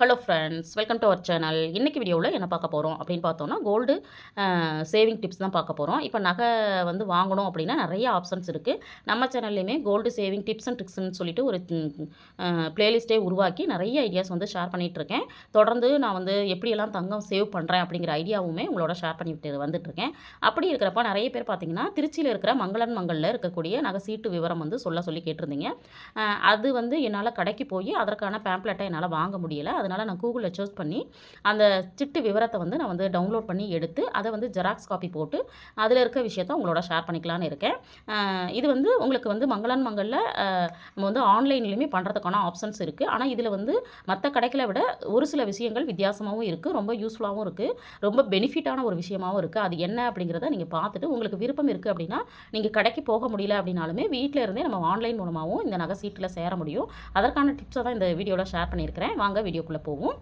Hello friends, welcome to our channel. இன்றைக்கி வீடியோவில் என்ன பார்க்க போகிறோம் அப்படின்னு பார்த்தோன்னா, கோல்டு சேவிங் டிப்ஸ் தான் பார்க்க போகிறோம். இப்போ நகை வந்து வாங்கணும் அப்படின்னா நிறைய ஆப்ஷன்ஸ் இருக்குது. நம்ம சேனல்லையுமே கோல்டு சேவிங் டிப்ஸ் அண்ட் ட்ரிக்ஸ்ன்னு சொல்லிட்டு ஒரு பிளேலிஸ்ட்டே உருவாக்கி நிறைய ஐடியாஸ் வந்து ஷேர் பண்ணிகிட்ருக்கேன். தொடர்ந்து நான் வந்து எப்படியெல்லாம் தங்கம் சேவ் பண்ணுறேன் அப்படிங்கிற ஐடியாவுமே உங்களோட ஷேர் பண்ணிவிட்டு வந்துட்டுருக்கேன். அப்படி இருக்கிறப்ப நிறைய பேர் பார்த்தீங்கன்னா, திருச்சியில் இருக்கிற மங்களன் மங்களில் இருக்கக்கூடிய நகை சீட்டு விவரம் வந்து சொல்லி கேட்டிருந்தீங்க. அது வந்து என்னால் கடைக்கு போய் அதற்கான பேம்ப்ளெட்டை என்னால் வாங்க முடியலை. அதனால் நான் கூகுளில் சர்ச் பண்ணி அந்த சிட்டு விவரத்தை வந்து நான் வந்து டவுன்லோட் பண்ணி எடுத்து அதை வந்து ஜெராக்ஸ் காப்பி போட்டு அதில் இருக்க விஷயத்த உங்களோட ஷேர் பண்ணிக்கலான்னு இருக்கேன். இது வந்து உங்களுக்கு வந்து மங்களன் மங்களில் நம்ம வந்து ஆன்லைன்லேயுமே பண்ணுறதுக்கான ஆப்ஷன்ஸ் இருக்குது. ஆனால் இதில் வந்து மற்ற கடைகளை விட ஒரு சில விஷயங்கள் வித்தியாசமாகவும் இருக்குது, ரொம்ப யூஸ்ஃபுல்லாகவும் இருக்குது, ரொம்ப பெனிஃபிட்டான ஒரு விஷயமாகவும் இருக்குது. அது என்ன அப்படிங்கிறத நீங்கள் பார்த்துட்டு உங்களுக்கு விருப்பம் இருக்குது அப்படின்னா நீங்கள் கடைக்கு போக முடியல அப்படின்னாலுமே வீட்டில் இருந்தே நம்ம ஆன்லைன் மூலமாகவும் இந்த நகை சீட்டில் சேர முடியும். அதற்கான டிப்ஸை தான் இந்த வீடியோவில் ஷேர் பண்ணியிருக்கிறேன். வாங்க வீடியோக்குள்ளே போவோம்.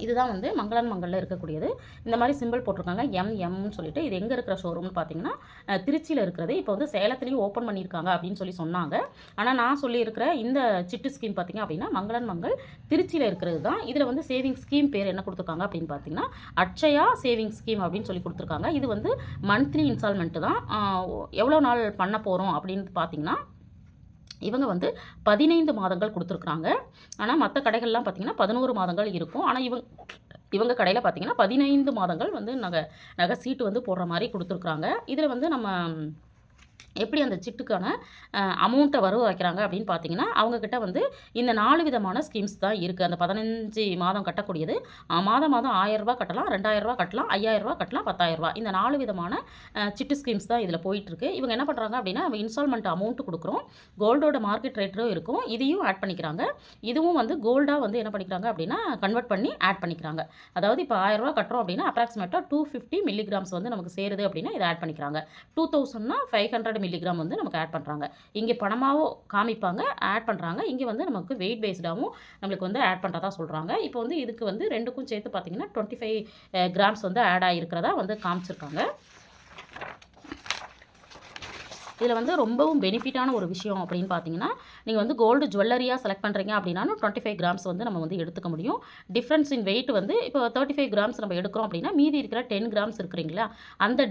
இதுதான் வந்து மங்களன் மங்களில் இருக்கக்கூடியது. இந்த மாதிரி சிம்பிள் போட்டிருக்காங்க எம்னு சொல்லிட்டு. இது எங்கே இருக்கிற ஷோரூம்னு பார்த்தீங்கன்னா திருச்சியில் இருக்கிறது. இப்போ வந்து சேலத்துலேயும் ஓப்பன் பண்ணியிருக்காங்க அப்படின்னு சொன்னாங்க. ஆனால் நான் சொல்லியிருக்கிற இந்த சிட்டு ஸ்கீம் பார்த்திங்க அப்படின்னா மங்களன் மங்கள் திருச்சியில் இருக்கிறது தான். இதில் வந்து சேவிங் ஸ்கீம் பேர் என்ன கொடுத்துருக்காங்க அப்படின்னு பார்த்தீங்கன்னா அட்சயா சேவிங் ஸ்கீம் அப்படின்னு சொல்லி கொடுத்துருக்காங்க. இது வந்து மந்த்லி இன்ஸ்டால்மெண்ட்டு தான். எவ்வளோ நாள் பண்ண போகிறோம் அப்படின்னு பார்த்தீங்கன்னா இவங்க வந்து 15 மாதங்கள் கொடுத்துருக்குறாங்க. ஆனால் மற்ற கடைகள்லாம் பார்த்திங்கன்னா 11 மாதங்கள் இருக்கும். ஆனால் இவங்க கடையில் பார்த்திங்கன்னா 15 மாதங்கள் வந்து நகை சீட்டு வந்து போடுற மாதிரி கொடுத்துருக்குறாங்க. இதில் வந்து நம்ம எப்படி அந்த சிட்டுக்கான அமௌண்ட்டை வைக்கிறாங்க அப்படின்னு பார்த்தீங்கன்னா அவங்கக்கிட்ட வந்து இந்த 4 விதமான ஸ்கீம்ஸ் தான் இருக்குது. அந்த 15 மாதம் கட்டக்கூடியது மாதம் 1000 கட்டலாம், 2000 கட்டலாம், 5000 கட்டலாம், 10000. இந்த 4 விதமான சிட்டு ஸ்கீம்ஸ் தான் இதில் போயிட்டுருக்கு. இவங்க என்ன பண்ணுறாங்க அப்படின்னா நம்ம இன்ஸ்டால்மெண்ட் அமௌண்ட்டு கொடுக்குறோம், கோல்டோட மார்க்கெட் ரேட்டும் இருக்கும், இதையும் ஆட் பண்ணிக்கிறாங்க. இதுவும் வந்து கோல்டாக வந்து என்ன பண்ணிக்கிறாங்க அப்படின்னா கன்வெர்ட் பண்ணி ஆட் பண்ணிக்கிறாங்க. அதாவது இப்போ 1000 கட்டுறோம் அப்படின்னா அப்ராக்சிமேட்டாக 250 மில்லிகிராம்ஸ் வந்து நமக்கு சேருது அப்படின்னா இதை ஆட் பண்ணிக்கிறாங்க. 2000னா 500 மில்லிகிராம் வந்து நமக்கு ஆட் பண்ணுறாங்க. இங்கே பணமாகவும் காமிப்பாங்க, ஆட் பண்ணுறாங்க. இங்கே வந்து நமக்கு வெயிட் பேஸ்டாகவும் நம்மளுக்கு வந்து ஆட் பண்ணுறதா சொல்கிறாங்க. இப்போ வந்து இதுக்கு வந்து ரெண்டுக்கும் சேர்த்து பார்த்தீங்கன்னா 25 கிராம்ஸ் வந்து ஆட் ஆகிருக்கிறதா வந்து காமிச்சிருக்காங்க. இதில் வந்து ரொம்பவும் பெனிஃபிட்டான ஒரு விஷயம் அப்படின்னு பார்த்தீங்கன்னா நீங்கள் வந்து கோல்டு ஜுவல்லரியாக செலக்ட் பண்ணுறீங்க அப்படின்னாலும் 25 கிராம்ஸ் வந்து நம்ம வந்து எடுத்துக்க முடியும். டிஃப்ரென்ஸ் இன் வெயிட் வந்து இப்போ 35 கிராம்ஸ் நம்ம எடுக்கிறோம் அப்படின்னா மீதி இருக்கிற 10 கிராம்ஸ் இருக்கிறீங்களா அந்த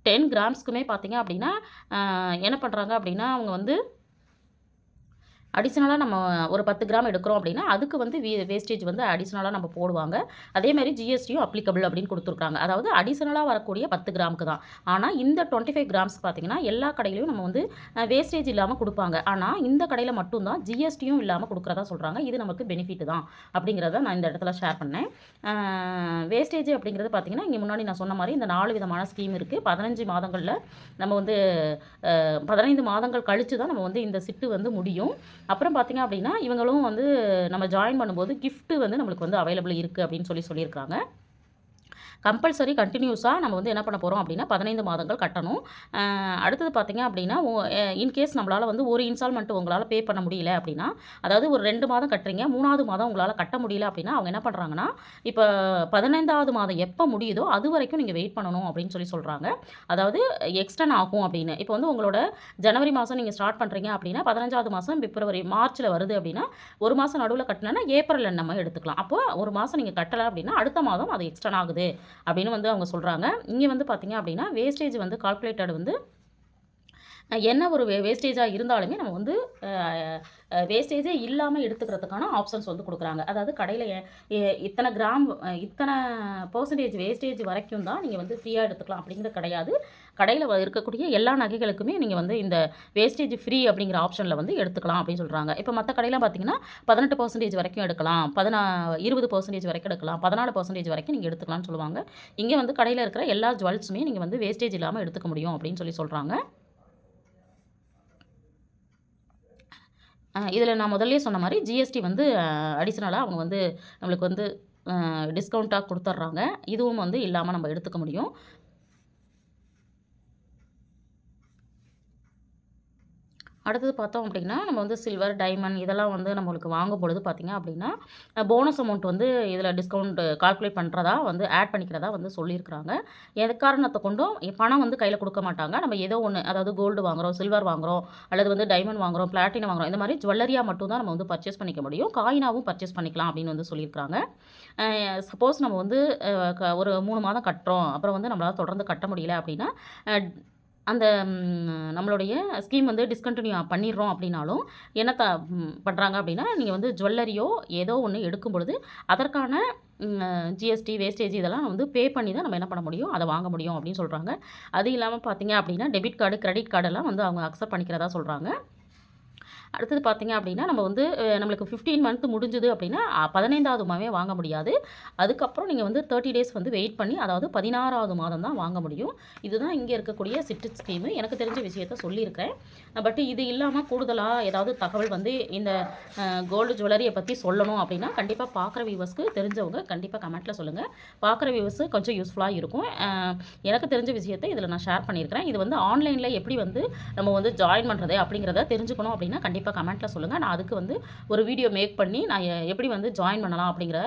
10 கிராம்ஸ்க்குமே பார்த்தீங்க அப்படின்னா என்ன பண்ணுறாங்க அப்படின்னா அவங்க வந்து அடிஷ்னலாக நம்ம ஒரு 10 கிராம் எடுக்கிறோம் அப்படின்னா அதுக்கு வந்து வேஸ்டேஜ் வந்து அடிஷ்னலாக நம்ம போடுவாங்க. அதேமாதிரி ஜிஎஸ்டியும் அப்ளிகபிள் அப்படின்னு கொடுத்துருக்காங்க. அதாவது அடிஷ்னலாக வரக்கூடிய 10 கிராமுக்கு தான். ஆனால் இந்த 25 கிராம்ஸ் பார்த்திங்கன்னா எல்லா கடையிலையும் நம்ம வந்து வேஸ்டேஜ் இல்லாமல் கொடுப்பாங்க. ஆனால் இந்த கடையில் மட்டும்தான் ஜிஎஸ்டியும் இல்லாமல் கொடுக்குறதா சொல்கிறாங்க. இது நமக்கு பெனிஃபிட் தான் அப்படிங்கிறத நான் இந்த இடத்துல ஷேர் பண்ணேன். வேஸ்டேஜ் அப்படிங்கிறது பார்த்திங்கன்னா இங்கே முன்னாடி நான் சொன்ன மாதிரி இந்த 4 விதமான ஸ்கீம் இருக்குது. 15 மாதங்களில் நம்ம வந்து 15 மாதங்கள் கழித்து தான் நம்ம வந்து இந்த சிட்டு வந்து முடியும். அப்புறம் பார்த்திங்க அப்படின்னா இவங்களும் வந்து நம்ம ஜாயின் பண்ணும்போது கிஃப்ட்டு வந்து நம்மளுக்கு வந்து அவைலபிள் இருக்குது அப்படின்னு சொல்லியிருக்காங்க. கம்பல்சரி கண்டினியூஸாக நம்ம வந்து என்ன பண்ண போகிறோம் அப்படின்னா 15 மாதங்கள் கட்டணும். அடுத்தது பார்த்திங்க அப்படின்னா இன்கேஸ் நம்மளால் வந்து ஒரு இன்ஸ்டால்மெண்ட்டு உங்களால் பே பண்ண முடியல அப்படின்னா, அதாவது ஒரு 2 மாதம் கட்டுறீங்க, 3வது மாதம் உங்களால் கட்ட முடியல அப்படின்னா அவங்க என்ன பண்ணுறாங்கன்னா இப்போ 15வது மாதம் எப்போ முடியுதோ அது வரைக்கும் நீங்கள் வெயிட் பண்ணணும் அப்படின்னு சொல்கிறாங்க. அதாவது எக்ஸ்டன் ஆகும் அப்படின்னு. இப்போ வந்து உங்களோட ஜனவரி மாதம் நீங்கள் ஸ்டார்ட் பண்ணுறீங்க அப்படின்னா 15வது மாதம் பிப்ரவரி மார்ச்சில் வருது அப்படின்னா ஒரு மாதம் நடுவில் கட்டினா ஏப்ரலில் நம்ம எடுத்துக்கலாம். அப்போ ஒரு மாதம் நீங்கள் கட்டலை அப்படின்னா அடுத்த மாதம் அது எக்ஸ்டன் ஆகுது அப்படின்னு வந்து அவங்க சொல்கிறாங்க. இங்கே வந்து பார்த்திங்க அப்படின்னா வேஸ்டேஜ் வந்து கால்குலேட்டட் வந்து என்ன ஒரு வேஸ்டேஜாக இருந்தாலுமே நம்ம வந்து வேஸ்டேஜே இல்லாமல் எடுத்துக்கிறதுக்கான ஆப்ஷன்ஸ் வந்து கொடுக்குறாங்க. அதாவது கடையில் இத்தனை கிராம் இத்தனை பர்சன்டேஜ் வேஸ்டேஜ் வரைக்கும் தான் நீங்கள் வந்து ஃப்ரீயாக எடுத்துக்கலாம் அப்படிங்கிறது கிடையாது. கடையில் இருக்கக்கூடிய எல்லா நகைகளுக்குமே நீங்கள் வந்து இந்த வேஸ்டேஜ் ஃப்ரீ அப்படிங்கிற ஆப்ஷனில் வந்து எடுத்துக்கலாம் அப்படின்னு சொல்கிறாங்க. இப்போ மற்ற கடையெல்லாம் பார்த்தீங்கன்னா 18% வரைக்கும் எடுக்கலாம், 20% வரைக்கும் எடுக்கலாம், 14% வரைக்கும் நீங்கள் எடுத்துக்கலாம்னு சொல்லுவாங்க. இங்கே வந்து கடையில் இருக்கிற எல்லா ஜுவல்ஸுமே நீங்கள் வந்து வேஸ்டேஜ் இல்லாமல் எடுத்துக்க முடியும் அப்படின்னு சொல்கிறாங்க. இதில் நான் முதல்லே சொன்ன மாதிரி ஜிஎஸ்டி வந்து அடிஷ்னலாக அவங்க வந்து நம்மளுக்கு வந்து டிஸ்கவுண்ட்டாக கொடுத்துட்றாங்க. இதுவும் வந்து இல்லாமல் நம்ம எடுத்துக்க முடியும். அடுத்தது பார்த்தோம் அப்படின்னா, நம்ம வந்து சில்வர், டைமண்ட் இதெல்லாம் வந்து நம்மளுக்கு வாங்கும் பொழுது பார்த்தீங்க அப்படின்னா, போனஸ் அமௌண்ட் வந்து இதில டிஸ்கவுண்ட் கால்குலேட் பண்ணுறதா வந்து ஆட் பண்ணிக்கிறதா வந்து சொல்லியிருக்கிறாங்க. எக்காரணத்த கொண்டும் பணம் வந்து கையில குடுக்க மாட்டாங்க. நம்ம ஏதோ ஒண்ணு அதாவது கோல்டு வாங்குறோம், சில்வர் வாங்குறோம், அல்லது வந்து டைமண்ட் வாங்குறோம், பிளாட்டினம் வாங்குறோம். இந்த மாரி ஜுவல்லரியா மட்டும் தான் நம்ம வந்து பர்ச்சேஸ் பண்ணிக்க முடியும். காயினாவும் பர்ச்சேஸ் பண்ணிக்கலாம் அப்படின்னு வந்து சொல்லியிருக்கிறாங்க. அ சப்போஸ் நம்ம வந்து ஒரு 3 மாதம் கட்டுறோம். அப்புறம் வந்து நம்மளால தொடர்ந்து கட்ட முடியல அப்படின்னா, அ அந்த நம்மளுடைய ஸ்கீம் வந்து டிஸ்கன்டின்யூ பண்ணிடுறோம் அப்படின்னாலும், என்ன பண்றாங்க அப்படின்னா, நீங்க வந்து ஜுவல்லரியோ ஏதோ ஒண்ணு எடுக்கும் பொழுது, அதற்கான ஜிஎஸ்டி, வேஸ்டேஜ் இதெல்லாம் வந்து பே பண்ணி தான் நம்ம என்ன பண்ண முடியும், அத வாங்க முடியும் அப்படின்னு சொல்றாங்க. அது இல்லாம பார்த்தீங்க அப்படின்னா, டெபிட் கார்டு, கிரெடிட் கார்டெல்லாம் வந்து அவங்க அக்செப்ட் பண்ணிக்கிறதா சொல்றாங்க. அடுத்தது பார்த்தீங்க அப்படின்னா, நம்ம வந்து நம்மளுக்கு 15 மந்த் முடிஞ்சுது அப்படின்னா, 15வது மாதமே வாங்க முடியாது. அதுக்கப்புறம் நீங்க வந்து 30 டேஸ் வந்து வெயிட் பண்ணி, அதாவது 16வது மாதம் தான் வாங்க முடியும். இதுதான் இங்க இருக்கக்கூடிய சிட்ரிட் ஸ்கீமு. எனக்கு தெரிஞ்ச விஷயத்த சொல்லியிருக்கிறேன். பட் இது இல்லாம கூடுதலா ஏதாவது தகவல் வந்து இந்த கோல்டு ஜுவல்லரிய பத்தி சொல்லணும் அப்படின்னா, கண்டிப்பா பார்க்குற வியூவர்ஸ்க்கு தெரிஞ்சவங்க கண்டிப்பா கமெண்ட்ல சொல்லுங்க. பார்க்குற வியூவர்ஸ் கொஞ்சம் யூஸ்ஃபுல்லா இருக்கும். எனக்கு தெரிஞ்ச விஷயத்த இதில நான் ஷேர் பண்ணியிருக்கிறேன். இது வந்து ஆன்லைன்ல எப்படி வந்து நம்ம வந்து ஜாயின் பண்ணுறது அப்படிங்கிறத தெரிஞ்சுக்கணும் அப்படின்னா, கண்டிப்பா கமெண்ட்ல சொல்லுங்க. நான் அதுக்கு வந்து ஒரு வீடியோ மேக் பண்ணி நான் எப்படி வந்து ஜாயின் பண்ணலாம் அப்படிங்கிற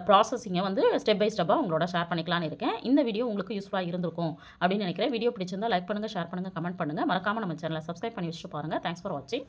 ப்ராசஸிங்கை வந்து ஸ்டெப் பை ஸ்டெப்பா உங்களோட ஷேர் பண்ணிக்கலாம்னு இருக்கேன். இந்த வீடியோ உங்களுக்கு யூஸ்ஃபுல்லா இருந்திருக்கும் அப்படின்னு நினைக்கிறேன். வீடியோ பிடிச்சிருந்தா லைக் பண்ணுங்க, ஷேர் பண்ணுங்க, கமெண்ட் பண்ணுங்க. மறக்காம நம்ம சேனலை சப்ஸ்கிரைப் பண்ணி வச்சுட்டு பாருங்க. தேங்க்ஸ் ஃபார் வாட்சிங்.